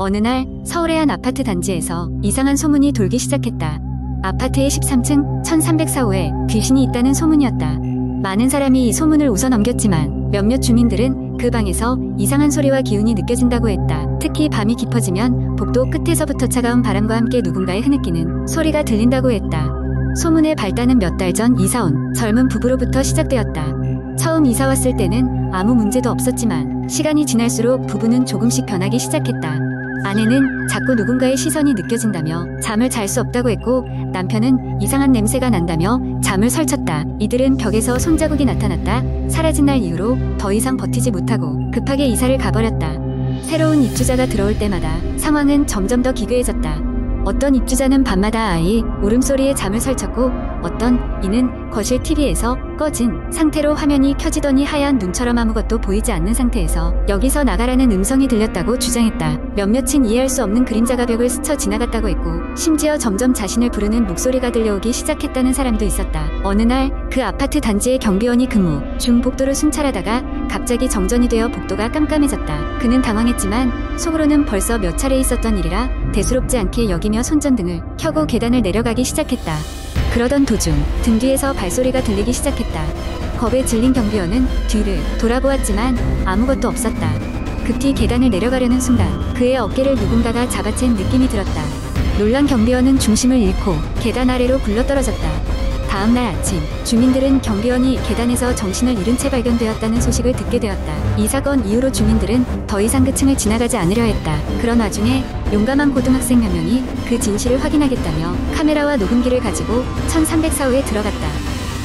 어느 날 서울의 한 아파트 단지에서 이상한 소문이 돌기 시작했다. 아파트의 13층 1304호에 귀신이 있다는 소문이었다. 많은 사람이 이 소문을 웃어 넘겼지만 몇몇 주민들은 그 방에서 이상한 소리와 기운이 느껴진다고 했다. 특히 밤이 깊어지면 복도 끝에서부터 차가운 바람과 함께 누군가의 흐느끼는 소리가 들린다고 했다. 소문의 발단은 몇 달 전 이사온 젊은 부부로부터 시작되었다. 처음 이사 왔을 때는 아무 문제도 없었지만 시간이 지날수록 부부는 조금씩 변하기 시작했다. 아내는 자꾸 누군가의 시선이 느껴진다며 잠을 잘 수 없다고 했고, 남편은 이상한 냄새가 난다며 잠을 설쳤다. 이들은 벽에서 손자국이 나타났다. 사라진 날 이후로 더 이상 버티지 못하고 급하게 이사를 가버렸다. 새로운 입주자가 들어올 때마다 상황은 점점 더 기괴해졌다. 어떤 입주자는 밤마다 아이 울음소리에 잠을 설쳤고, 어떤 이는 거실 TV에서 꺼진 상태로 화면이 켜지더니 하얀 눈처럼 아무것도 보이지 않는 상태에서 여기서 나가라는 음성이 들렸다고 주장했다. 몇몇은 이해할 수 없는 그림자가 벽을 스쳐 지나갔다고 했고, 심지어 점점 자신을 부르는 목소리가 들려오기 시작했다는 사람도 있었다. 어느 날 그 아파트 단지의 경비원이 근무 중 복도를 순찰하다가 갑자기 정전이 되어 복도가 깜깜해졌다. 그는 당황했지만 속으로는 벌써 몇 차례 있었던 일이라 대수롭지 않게 여기며 손전등을 켜고 계단을 내려가기 시작했다. 그러던 도중 등 뒤에서 발소리가 들리기 시작했다. 겁에 질린 경비원은 뒤를 돌아보았지만 아무것도 없었다. 급히 계단을 내려가려는 순간 그의 어깨를 누군가가 잡아챈 느낌이 들었다. 놀란 경비원은 중심을 잃고 계단 아래로 굴러떨어졌다. 다음날 아침, 주민들은 경비원이 계단에서 정신을 잃은 채 발견되었다는 소식을 듣게 되었다. 이 사건 이후로 주민들은 더 이상 그 층을 지나가지 않으려 했다. 그런 와중에 용감한 고등학생 몇 명이 그 진실을 확인하겠다며 카메라와 녹음기를 가지고 1304호에 들어갔다.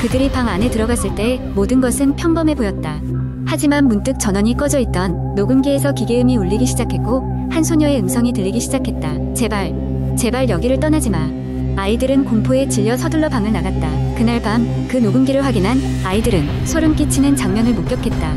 그들이 방 안에 들어갔을 때 모든 것은 평범해 보였다. 하지만 문득 전원이 꺼져 있던 녹음기에서 기계음이 울리기 시작했고, 한 소녀의 음성이 들리기 시작했다. 제발 여기를 떠나지 마. 아이들은 공포에 질려 서둘러 방을 나갔다. 그날 밤 그 녹음기를 확인한 아이들은 소름 끼치는 장면을 목격했다.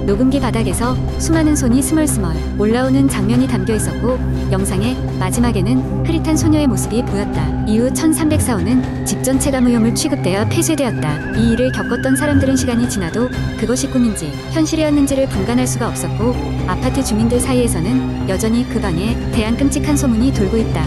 녹음기 바닥에서 수많은 손이 스멀스멀 올라오는 장면이 담겨 있었고, 영상의 마지막에는 흐릿한 소녀의 모습이 보였다. 이후 1304호는 집 전체가 무용을 취급되어 폐쇄되었다. 이 일을 겪었던 사람들은 시간이 지나도 그것이 꿈인지 현실이었는지를 분간할 수가 없었고, 아파트 주민들 사이에서는 여전히 그 방에 대한 끔찍한 소문이 돌고 있다.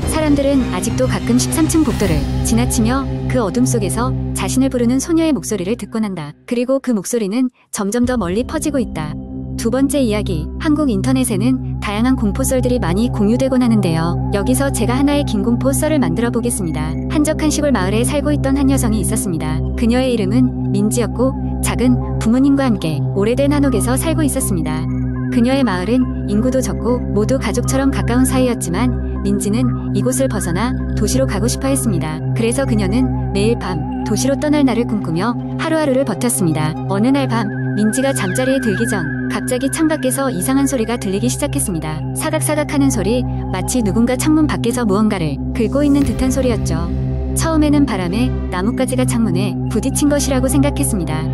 사람들은 아직도 가끔 13층 복도를 지나치며 그 어둠 속에서 자신을 부르는 소녀의 목소리를 듣곤 한다. 그리고 그 목소리는 점점 더 멀리 퍼지고 있다. 두 번째 이야기, 한국 인터넷에는 다양한 공포썰들이 많이 공유되곤 하는데요. 여기서 제가 하나의 긴 공포썰을 만들어 보겠습니다. 한적한 시골 마을에 살고 있던 한 여성이 있었습니다. 그녀의 이름은 민지였고, 작은 부모님과 함께 오래된 한옥에서 살고 있었습니다. 그녀의 마을은 인구도 적고 모두 가족처럼 가까운 사이였지만 민지는 이곳을 벗어나 도시로 가고 싶어 했습니다. 그래서 그녀는 매일 밤 도시로 떠날 날을 꿈꾸며 하루하루를 버텼습니다. 어느 날 밤 민지가 잠자리에 들기 전 갑자기 창밖에서 이상한 소리가 들리기 시작했습니다. 사각사각 하는 소리, 마치 누군가 창문 밖에서 무언가를 긁고 있는 듯한 소리였죠. 처음에는 바람에 나뭇가지가 창문에 부딪힌 것이라고 생각했습니다.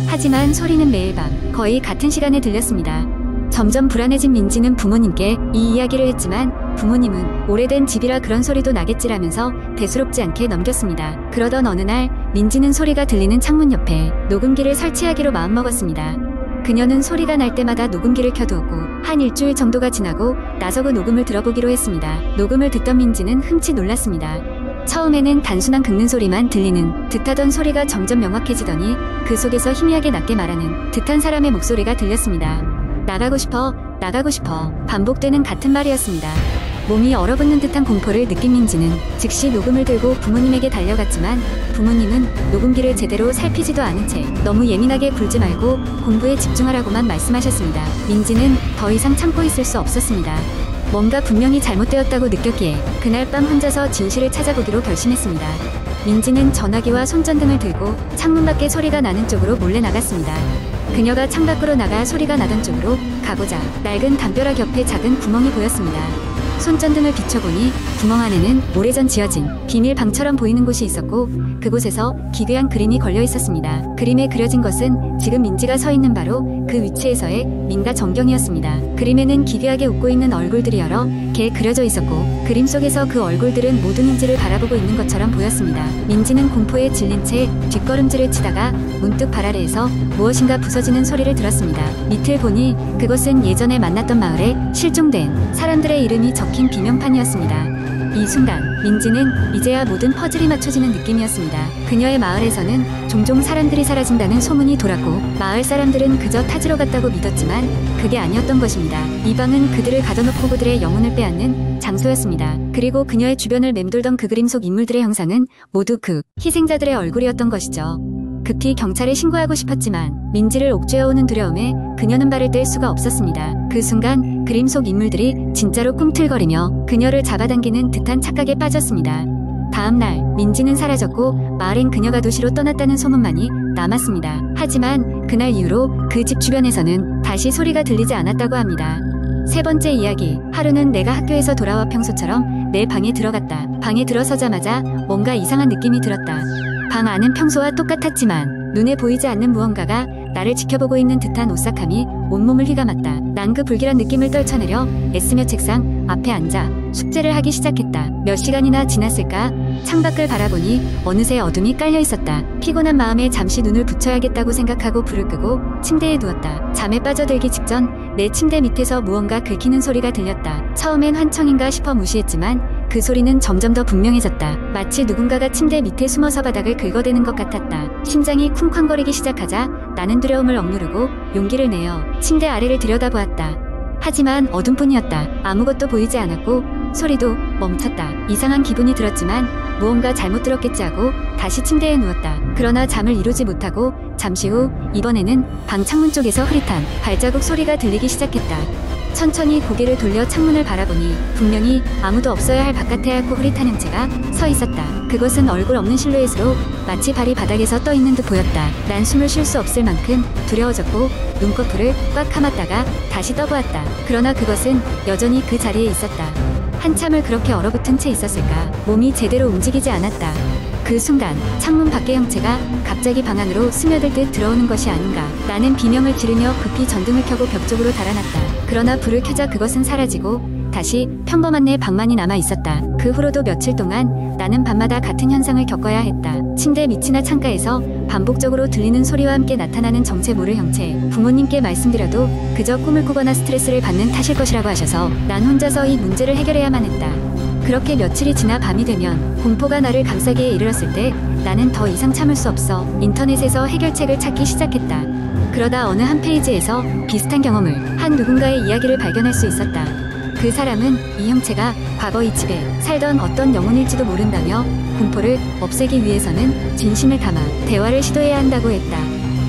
하지만 소리는 매일 밤 거의 같은 시간에 들렸습니다. 점점 불안해진 민지는 부모님께 이 이야기를 했지만 부모님은 오래된 집이라 그런 소리도 나겠지라면서 대수롭지 않게 넘겼습니다. 그러던 어느 날 민지는 소리가 들리는 창문 옆에 녹음기를 설치하기로 마음먹었습니다. 그녀는 소리가 날 때마다 녹음기를 켜두었고 한 일주일 정도가 지나고 나서 그 녹음을 들어보기로 했습니다. 녹음을 듣던 민지는 흠칫 놀랐습니다. 처음에는 단순한 긁는 소리만 들리는 듯하던 소리가 점점 명확해지더니 그 속에서 희미하게 낮게 말하는 듯한 사람의 목소리가 들렸습니다. 나가고 싶어 반복되는 같은 말이었습니다. 몸이 얼어붙는 듯한 공포를 느낀 민지는 즉시 녹음을 들고 부모님에게 달려갔지만 부모님은 녹음기를 제대로 살피지도 않은 채 너무 예민하게 굴지 말고 공부에 집중하라고만 말씀하셨습니다. 민지는 더 이상 참고 있을 수 없었습니다. 뭔가 분명히 잘못되었다고 느꼈기에 그날 밤 혼자서 진실을 찾아보기로 결심했습니다. 민지는 전화기와 손전등을 들고 창문 밖에 소리가 나는 쪽으로 몰래 나갔습니다. 그녀가 창밖으로 나가 소리가 나던 쪽으로 가보자 낡은 담벼락 옆에 작은 구멍이 보였습니다. 손전등을 비춰보니 구멍 안에는 오래전 지어진 비밀방처럼 보이는 곳이 있었고, 그곳에서 기괴한 그림이 걸려 있었습니다. 그림에 그려진 것은 지금 민지가 서 있는 바로 그 위치에서의 민가 정경이었습니다. 그림에는 기괴하게 웃고 있는 얼굴들이 여러 개 그려져 있었고 그림 속에서 그 얼굴들은 모두 민지를 바라보고 있는 것처럼 보였습니다. 민지는 공포에 질린 채 뒷걸음질을 치다가 문득 발 아래에서 무엇인가 부서지는 소리를 들었습니다. 밑을 보니 그것은 예전에 만났던 마을에 실종된 사람들의 이름이 적힌 비명판이었습니다. 이 순간 민지는 이제야 모든 퍼즐이 맞춰지는 느낌이었습니다. 그녀의 마을에서는 종종 사람들이 사라진다는 소문이 돌았고 마을 사람들은 그저 타지로 갔다고 믿었지만 그게 아니었던 것입니다. 이 방은 그들을 가둬놓고 그들의 영혼을 빼앗는 장소였습니다. 그리고 그녀의 주변을 맴돌던 그 그림 속 인물들의 형상은 모두 그 희생자들의 얼굴이었던 것이죠. 급히 경찰에 신고하고 싶었지만 민지를 옥죄어오는 두려움에 그녀는 발을 뗄 수가 없었습니다. 그 순간 그림 속 인물들이 진짜로 꿈틀거리며 그녀를 잡아당기는 듯한 착각에 빠졌습니다. 다음날 민지는 사라졌고 마을엔 그녀가 도시로 떠났다는 소문만이 남았습니다. 하지만 그날 이후로 그 집 주변에서는 다시 소리가 들리지 않았다고 합니다. 세 번째 이야기. 하루는 내가 학교에서 돌아와 평소처럼 내 방에 들어갔다. 방에 들어서자마자 뭔가 이상한 느낌이 들었다. 방 안은 평소와 똑같았지만 눈에 보이지 않는 무언가가 나를 지켜보고 있는 듯한 오싹함이 온몸을 휘감았다. 난 그 불길한 느낌을 떨쳐내려 애쓰며 책상 앞에 앉아 숙제를 하기 시작했다. 몇 시간이나 지났을까? 창밖을 바라보니 어느새 어둠이 깔려 있었다. 피곤한 마음에 잠시 눈을 붙여야겠다고 생각하고 불을 끄고 침대에 누웠다. 잠에 빠져들기 직전 내 침대 밑에서 무언가 긁히는 소리가 들렸다. 처음엔 환청인가 싶어 무시했지만 그 소리는 점점 더 분명해졌다. 마치 누군가가 침대 밑에 숨어서 바닥을 긁어대는 것 같았다. 심장이 쿵쾅거리기 시작하자 나는 두려움을 억누르고 용기를 내어 침대 아래를 들여다보았다. 하지만 어둠뿐이었다. 아무것도 보이지 않았고 소리도 멈췄다. 이상한 기분이 들었지만 무언가 잘못 들었겠지 하고 다시 침대에 누웠다. 그러나 잠을 이루지 못하고 잠시 후 이번에는 방 창문 쪽에서 흐릿한 발자국 소리가 들리기 시작했다. 천천히 고개를 돌려 창문을 바라보니 분명히 아무도 없어야 할 바깥에 하얗고 흐릿한 형체가 서 있었다. 그것은 얼굴 없는 실루엣으로 마치 발이 바닥에서 떠 있는 듯 보였다. 난 숨을 쉴 수 없을 만큼 두려워졌고 눈꺼풀을 꽉 감았다가 다시 떠보았다. 그러나 그것은 여전히 그 자리에 있었다. 한참을 그렇게 얼어붙은 채 있었을까? 몸이 제대로 움직이지 않았다. 그 순간 창문 밖의 형체가 갑자기 방 안으로 스며들 듯 들어오는 것이 아닌가. 나는 비명을 지르며 급히 전등을 켜고 벽 쪽으로 달아났다. 그러나 불을 켜자 그것은 사라지고 다시 평범한 내 방만이 남아 있었다. 그 후로도 며칠 동안 나는 밤마다 같은 현상을 겪어야 했다. 침대 밑이나 창가에서 반복적으로 들리는 소리와 함께 나타나는 정체 모를 형체. 부모님께 말씀드려도 그저 꿈을 꾸거나 스트레스를 받는 탓일 것이라고 하셔서 난 혼자서 이 문제를 해결해야만 했다. 그렇게 며칠이 지나 밤이 되면 공포가 나를 감싸기에 이르렀을 때 나는 더 이상 참을 수 없어 인터넷에서 해결책을 찾기 시작했다. 그러다 어느 한 페이지에서 비슷한 경험을 한 누군가의 이야기를 발견할 수 있었다. 그 사람은 이 형체가 과거 이 집에 살던 어떤 영혼일지도 모른다며 공포를 없애기 위해서는 진심을 담아 대화를 시도해야 한다고 했다.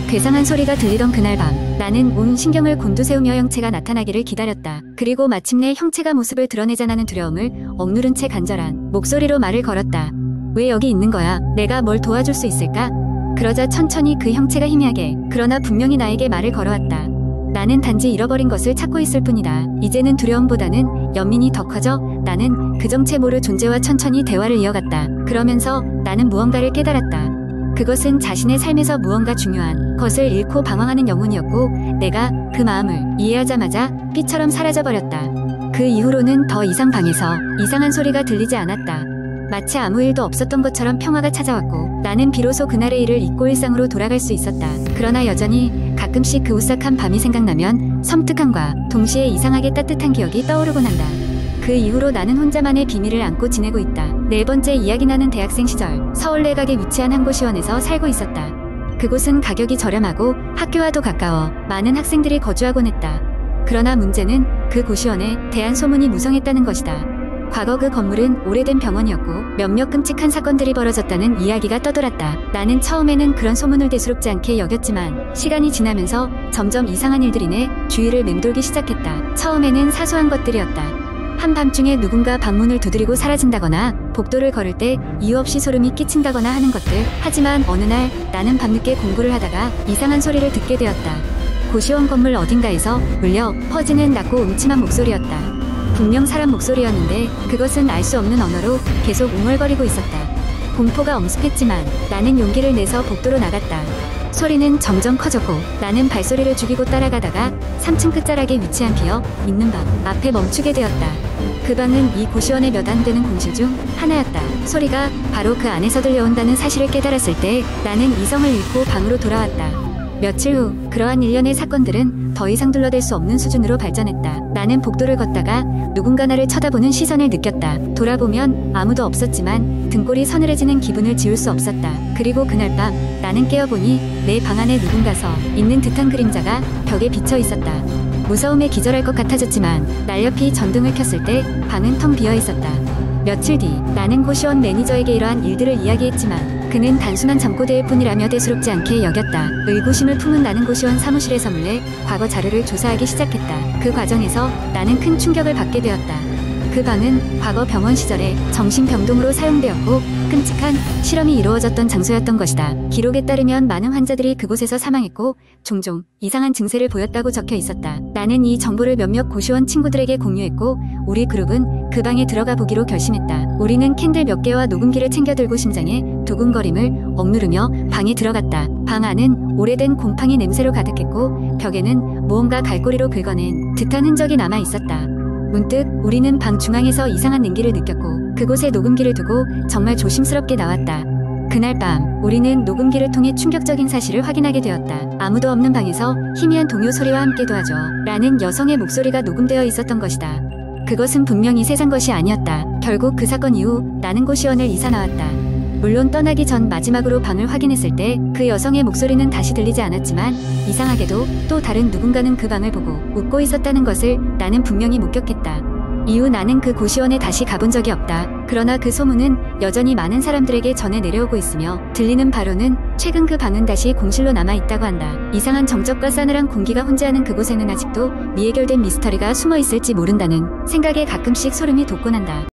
괴상한 소리가 들리던 그날 밤 나는 온 신경을 곤두세우며 형체가 나타나기를 기다렸다. 그리고 마침내 형체가 모습을 드러내자는 두려움을 억누른 채 간절한 목소리로 말을 걸었다. 왜 여기 있는 거야? 내가 뭘 도와줄 수 있을까? 그러자 천천히 그 형체가 희미하게 그러나 분명히 나에게 말을 걸어왔다. 나는 단지 잃어버린 것을 찾고 있을 뿐이다. 이제는 두려움보다는 연민이 더 커져 나는 그 정체 모를 존재와 천천히 대화를 이어갔다. 그러면서 나는 무언가를 깨달았다. 그것은 자신의 삶에서 무언가 중요한 것을 잃고 방황하는 영혼이었고 내가 그 마음을 이해하자마자 빛처럼 사라져버렸다. 그 이후로는 더 이상 방에서 이상한 소리가 들리지 않았다. 마치 아무 일도 없었던 것처럼 평화가 찾아왔고 나는 비로소 그날의 일을 잊고 일상으로 돌아갈 수 있었다. 그러나 여전히 가끔씩 그 오싹한 밤이 생각나면 섬뜩함과 동시에 이상하게 따뜻한 기억이 떠오르곤 한다. 그 이후로 나는 혼자만의 비밀을 안고 지내고 있다. 네 번째 이야기. 나는 대학생 시절 서울 내각에 위치한 한 고시원에서 살고 있었다. 그곳은 가격이 저렴하고 학교와도 가까워 많은 학생들이 거주하곤 했다. 그러나 문제는 그 고시원에 대한 소문이 무성했다는 것이다. 과거 그 건물은 오래된 병원이었고 몇몇 끔찍한 사건들이 벌어졌다는 이야기가 떠돌았다. 나는 처음에는 그런 소문을 대수롭지 않게 여겼지만 시간이 지나면서 점점 이상한 일들이 내 주위를 맴돌기 시작했다. 처음에는 사소한 것들이었다. 한밤중에 누군가 방문을 두드리고 사라진다거나 복도를 걸을 때 이유 없이 소름이 끼친다거나 하는 것들. 하지만 어느 날 나는 밤늦게 공부를 하다가 이상한 소리를 듣게 되었다. 고시원 건물 어딘가에서 울려 퍼지는 낮고 음침한 목소리였다. 분명 사람 목소리였는데 그것은 알 수 없는 언어로 계속 웅얼거리고 있었다. 공포가 엄습했지만 나는 용기를 내서 복도로 나갔다. 소리는 점점 커졌고 나는 발소리를 죽이고 따라가다가 3층 끝자락에 위치한 비어 있는 방 앞에 멈추게 되었다. 그 방은 이 고시원의 몇 안 되는 공실 중 하나였다. 소리가 바로 그 안에서 들려온다는 사실을 깨달았을 때 나는 이성을 잃고 방으로 돌아왔다. 며칠 후 그러한 일련의 사건들은 더 이상 둘러댈 수 없는 수준으로 발전했다. 나는 복도를 걷다가 누군가 나를 쳐다보는 시선을 느꼈다. 돌아보면 아무도 없었지만 등골이 서늘해지는 기분을 지울 수 없었다. 그리고 그날 밤 나는 깨어보니 내 방 안에 누군가 서 있는 듯한 그림자가 벽에 비쳐 있었다. 무서움에 기절할 것 같아졌지만 날렵히 전등을 켰을 때 방은 텅 비어 있었다. 며칠 뒤 나는 고시원 매니저에게 이러한 일들을 이야기했지만 그는 단순한 잠꼬대일 뿐이라며 대수롭지 않게 여겼다. 의구심을 품은 나는 고시원 사무실에서 몰래 과거 자료를 조사하기 시작했다. 그 과정에서 나는 큰 충격을 받게 되었다. 그 방은 과거 병원 시절에 정신병동으로 사용되었고 끔찍한 실험이 이루어졌던 장소였던 것이다. 기록에 따르면 많은 환자들이 그곳에서 사망했고 종종 이상한 증세를 보였다고 적혀 있었다. 나는 이 정보를 몇몇 고시원 친구들에게 공유했고 우리 그룹은 그 방에 들어가 보기로 결심했다. 우리는 캔들 몇 개와 녹음기를 챙겨 들고 심장에 두근거림을 억누르며 방에 들어갔다. 방 안은 오래된 곰팡이 냄새로 가득했고 벽에는 무언가 갈고리로 긁어낸 듯한 흔적이 남아 있었다. 문득 우리는 방 중앙에서 이상한 냉기를 느꼈고 그곳에 녹음기를 두고 정말 조심스럽게 나왔다. 그날 밤 우리는 녹음기를 통해 충격적인 사실을 확인하게 되었다. 아무도 없는 방에서 희미한 동요 소리와 함께 도와줘 라는 여성의 목소리가 녹음되어 있었던 것이다. 그것은 분명히 세상 것이 아니었다. 결국 그 사건 이후 나는 고시원을 이사 나왔다. 물론 떠나기 전 마지막으로 방을 확인했을 때 그 여성의 목소리는 다시 들리지 않았지만 이상하게도 또 다른 누군가는 그 방을 보고 웃고 있었다는 것을 나는 분명히 목격했다. 이후 나는 그 고시원에 다시 가본 적이 없다. 그러나 그 소문은 여전히 많은 사람들에게 전해 내려오고 있으며 들리는 바로는 최근 그 방은 다시 공실로 남아있다고 한다. 이상한 정적과 싸늘한 공기가 혼재하는 그곳에는 아직도 미해결된 미스터리가 숨어 있을지 모른다는 생각에 가끔씩 소름이 돋곤 한다.